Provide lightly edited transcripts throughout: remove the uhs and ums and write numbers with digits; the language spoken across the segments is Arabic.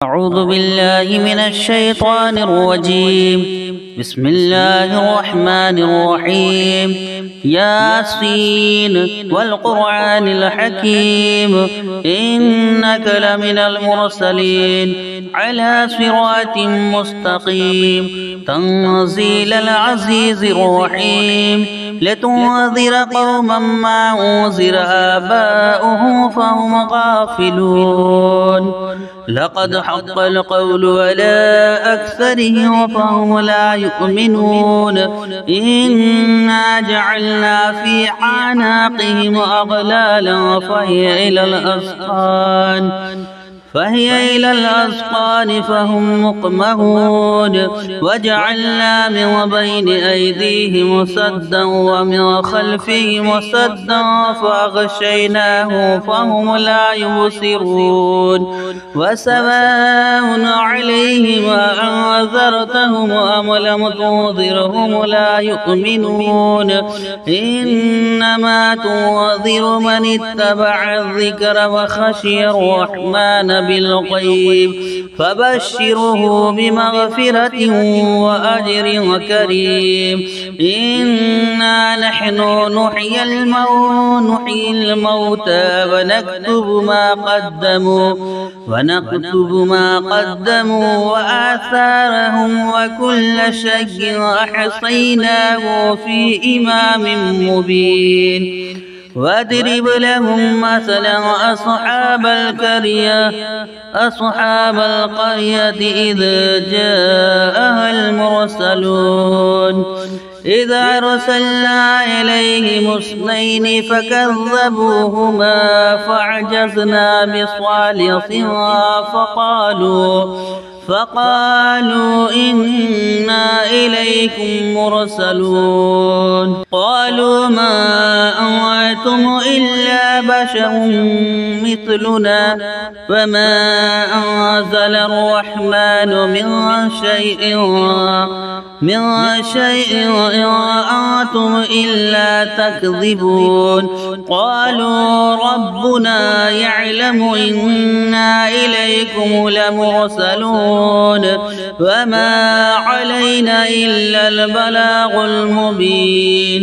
أعوذ بالله من الشيطان الرجيم. بسم الله الرحمن الرحيم. ياسين والقرآن الحكيم إنك لمن المرسلين على صراط مستقيم تنزيل العزيز الرحيم لتنذر قوما ما أنذر آباؤهم فهم غافلون. لقد حق القول على أكثرهم فهم لا يؤمنون. إنا جعلنا في أعناقهم أغلالا فهي إلى الأذقان فهم مقمحون. وجعلنا من بين أيديهم سدا ومن خلفهم سدا فأغشيناهم فهم لا يبصرون. وسواء عليهم أنذرتهم أم لم تنذرهم لا يؤمنون. إنما تنذر من اتبع الذكر وخشي الرحمن بالغيب فبشره بمغفرة وأجر كريم. إنا نحن نحيي الموتى ونكتب ما قدموا وآثارهم وكل شيء أحصيناه في إمام مبين. واضرب لهم مثلا أصحاب القرية إذ جاءها المرسلون. إذ أرسلنا إليهم اثنين فكذبوهما فعجزنا بصالحها فقالوا إنا إليكم مرسلون. قالوا ما أنتم إلا بشر مثلنا وما أنزل الرحمن من شيء أنتم إلا تكذبون. قالوا ربنا يعلم إنا إليكم لمرسلون وما علينا إلا البلاغ المبين.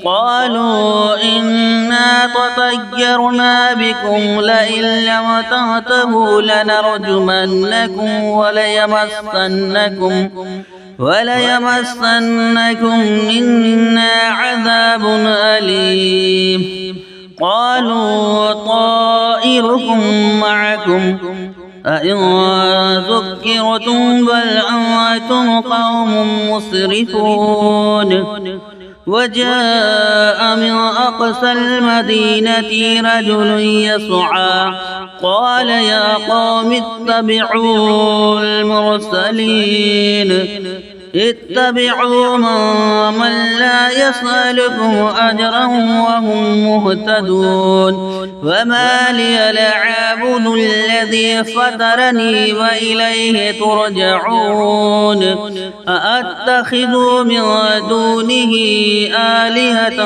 قالوا إنا تطيرنا بكم لئن لم تنتهوا لنرجمنكم وليمسنكم منا عذاب أليم. قالوا طائركم معكم أئن ذكرتم بل أنتم قوم مسرفون. وجاء من أقصى المدينة رجل يسعى قال يا قوم اتبعوا المرسلين اتبعوا من لا يسألكم أجرا وهم مهتدون. وما لي لا أعبد الذي فطرني وإليه ترجعون. أأتخذ من دونه آلهة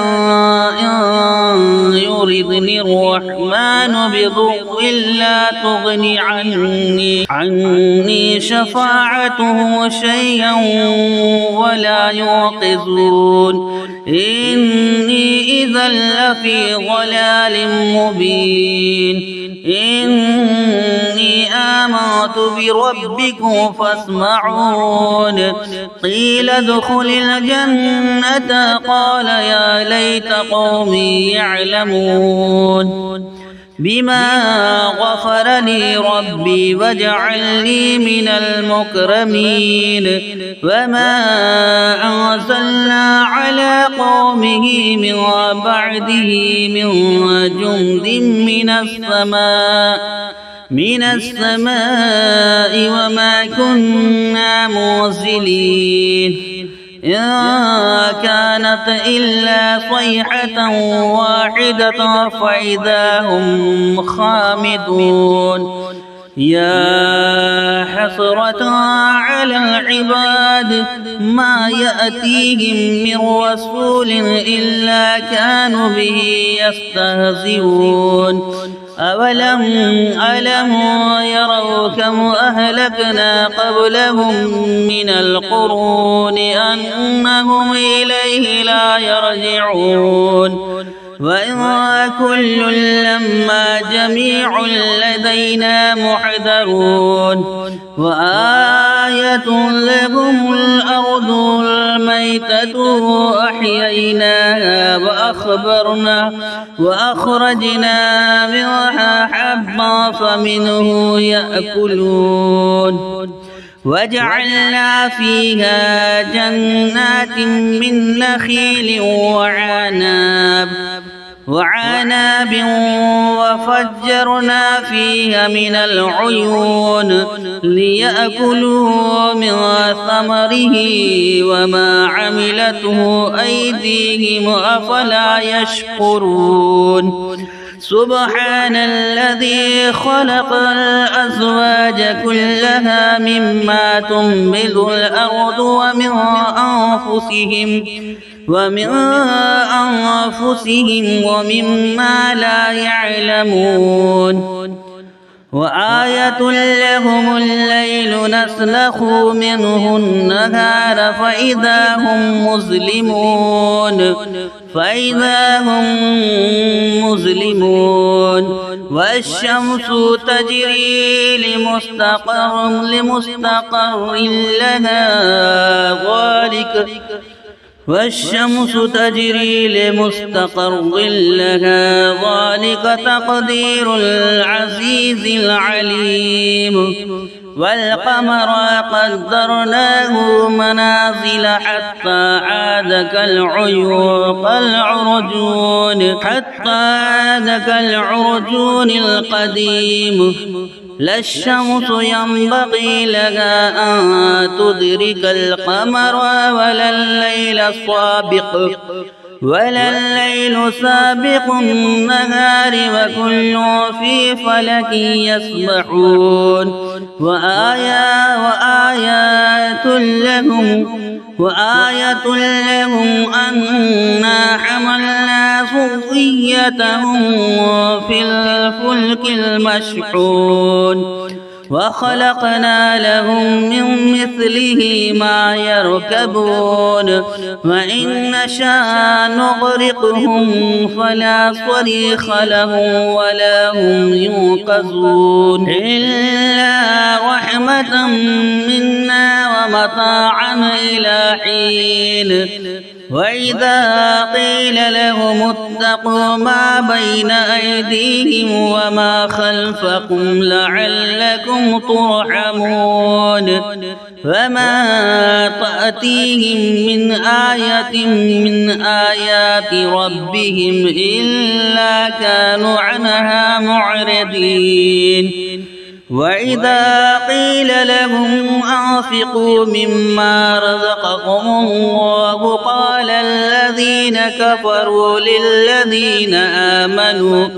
إن يردني الرحمن بضر لا تغني عني شفاعتهم شيئا ولا يوقظون. إني إذا لفي ضلال مبين. إني آمنت بربكم فاسمعون. قيل ادخل الجنة قال يا ليت قومي يعلمون بما غفر لي ربي وجعلني من المكرمين. وما أنزلنا على قومه من بعده من جند من السماء وما كنا منزلين. إن كانت إلا صيحة واحدة فإذا هم خامدون. يا حسرة على العباد ما يأتيهم من رسول إلا كانوا به يستهزئون. أولم يروا كم أهلكنا قبلهم من القرون أنهم إليه لا يرجعون وإن كل لما جميع لدينا محضرون وآية لهم الأرض الميتة أحييناها وأخرجنا منها حبا فمنه يأكلون وجعلنا فيها جنات من نخيل وعناب وفجرنا فيها من العيون ليأكلوا من ثمره وما عملته أيديهم أفلا يشكرون سبحان الذي خلق الأزواج كلها مما تنبت الأرض ومن أنفسهم ومما لا يعلمون وآية لهم الليل نسلخ منه النهار فإذا هم مظلمون والشمس تجري لمستقر لها ذلك تقدير العزيز العليم والقمر قدرناه منازل حتى عاد كالعرجون القديم لا الشمس ينبغي لها أن تدرك القمر ولا الليل سابق النهار وكل في فلك يسبحون وآية لهم أنا حملنا ذريتهم في الفلك المشحون وخلقنا لهم من مثله ما يركبون وإن نشاء نغرقهم فلا صريخ لهم ولا هم ينقذون إلا رحمة منا ومتاعا إلى حين وإذا قيل لهم اتقوا ما بين أيديهم وما خلفكم لعلكم ترحمون فما تأتيهم من آية من آيات ربهم إلا كانوا عنها معرضين وإذا قيل لهم أنفقوا مما رزقكم الله قال الذين كفروا للذين آمنوا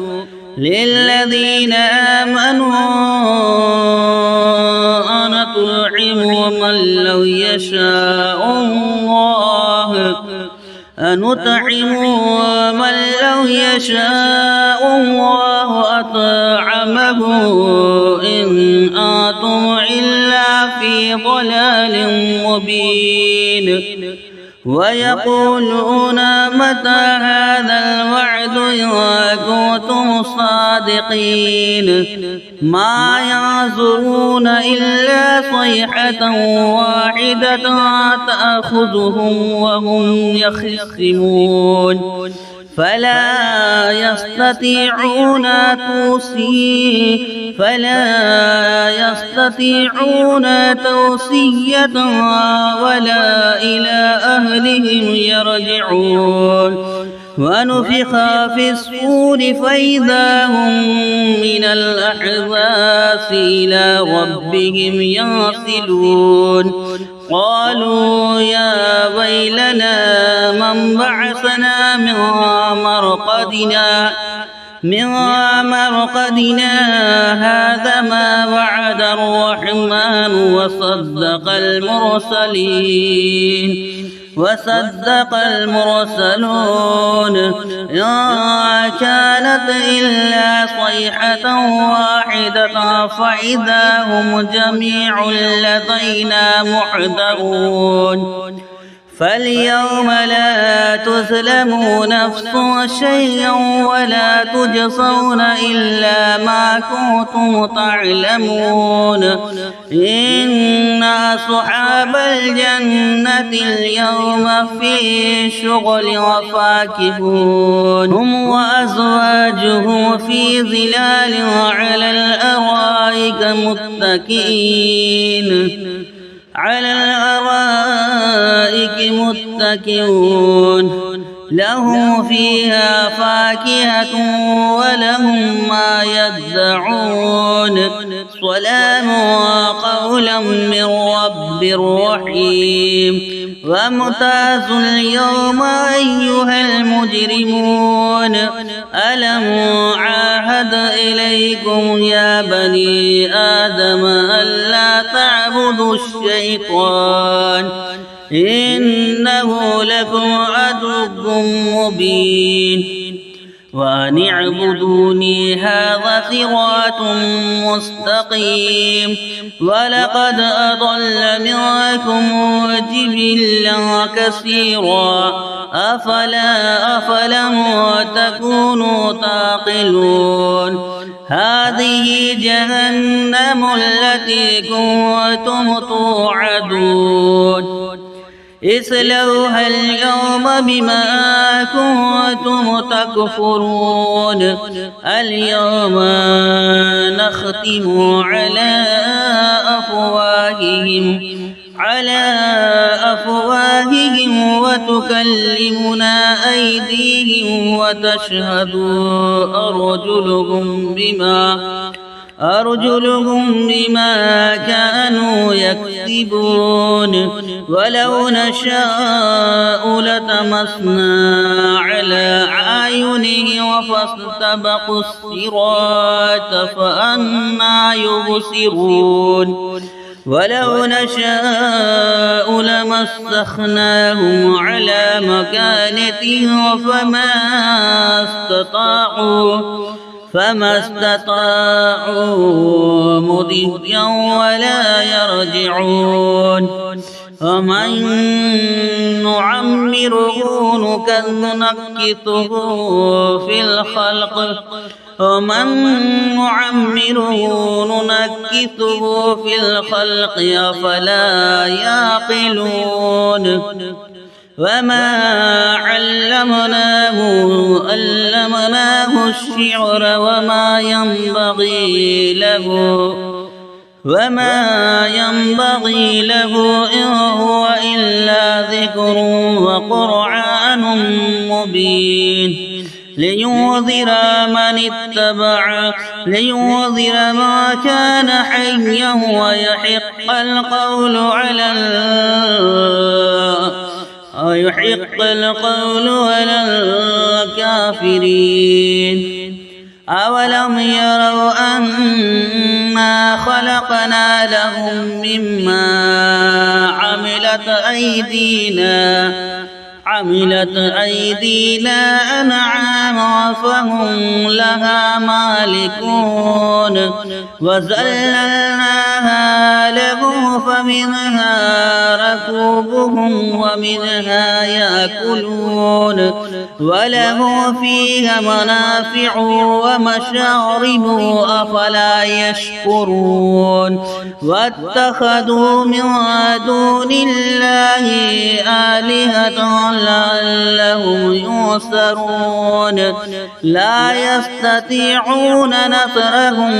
أنطعم من لو يشاء الله أطعمه إن أنتم إلا في ضلال مبين ويقولون متى هذا الوعد إن كنتم صادقين ما ينظرون إلا صيحة واحدة تأخذهم وهم يخصمون فلا يستطيعون توصية ولا إلى أهلهم يرجعون ونفخ في الصور فإذا هم من الأحزاب إلى ربهم ينسلون قالوا يا ويلنا من بعثنا من مرقدنا هذا ما وعد الرحمن وصدق المرسلين وصدق المرسلون إن كانت إلا صيحة واحدة فإذا هم جميع لدينا محضرون فاليوم لا تظلموا نفس شيئا ولا تجزون إلا ما كنتم تعلمون إن أصحاب الجنة اليوم في شغل وفاكهون هم وأزواجهم في ظلال على الأرائك متكئون لهم فيها فاكهة ولهم ما يدعون سلام قولا من رب رحيم وامتازوا اليوم أيها المجرمون ألم عاهد إليكم يا بني آدم ألا تعبدوا الشيطان إنه لكم عدو مبين وأن اعبدوني هذا صراط مستقيم ولقد أضل منكم جبلا كثيرا أفلم تكونوا تعقلون هذه جهنم التي كنتم توعدون اصلوها اليوم بما كنتم تكفرون اليوم نختم على أفواههم وتكلمنا أيديهم وتشهد أرجلهم بما كانوا يكسبون ولو نشاء لطمسنا على أعينهم فاستبقوا الصراط فأنى يبصرون ولو نشاء لمسخناهم على مكانتهم فما استطاعوا مضيا ولا يرجعون ومن نعمره نكته في الخلق أفلا يعقلون وما علمناه الشعر وما ينبغي له إن هو إلا ذكر وقرآن مبين لينذر ما كان حيا ويحق القول على الكافرين أولم يروا أنا خلقنا لهم مما عملت أيدينا أنعاما فهم لها مالكون وذللناها لهم فمنها ركوبهم ومنها يأكلون وله فيها منافع ومشارب أفلا يشكرون واتخذوا من دون الله آلهة لعلهم ينصرون لا يستطيعون نصرهم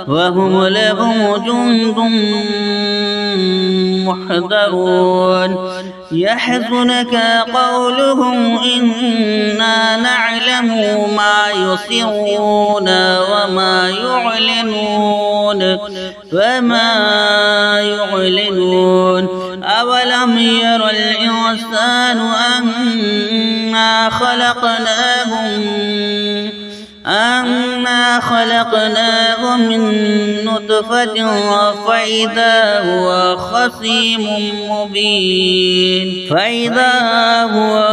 وهم لهم جند محضرون يحزنك قولهم إنا نعلم ما يسرون وما يعلنون أولم ير أنا خلقناه من نطفة فإذا هو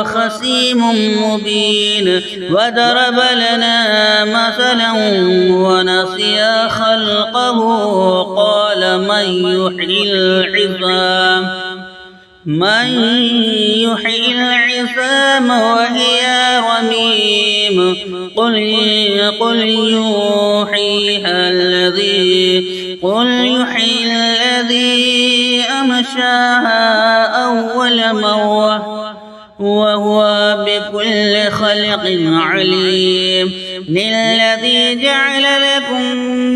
خصيم مبين وضرب لنا مثلا ونسي خلقه قال من يحيي العظام وهي رميم قل يحييها الذي أمشاها أول مرة وهو بكل خلق عليم للذي جعل لكم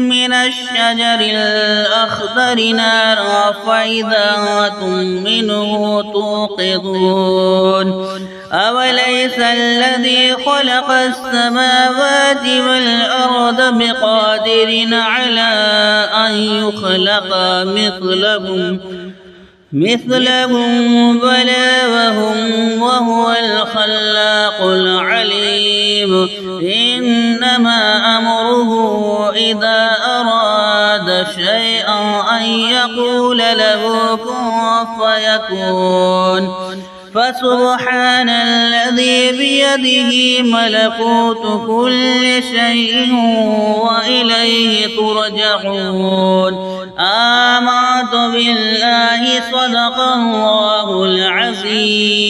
من الشجر الأخضر نارا فإذا أنتم منه توقدون أوليس الذي خلق السماوات والأرض بقادر على أن يخلق مثلهم بلى وهو الخلاق العليم إنما أمره إذا أراد شيئا أن يقول له كن فيكون فسبحان الذي بيده ملكوت كل شيء وإليه ترجعون آمنت بالله صدق الله العظيم.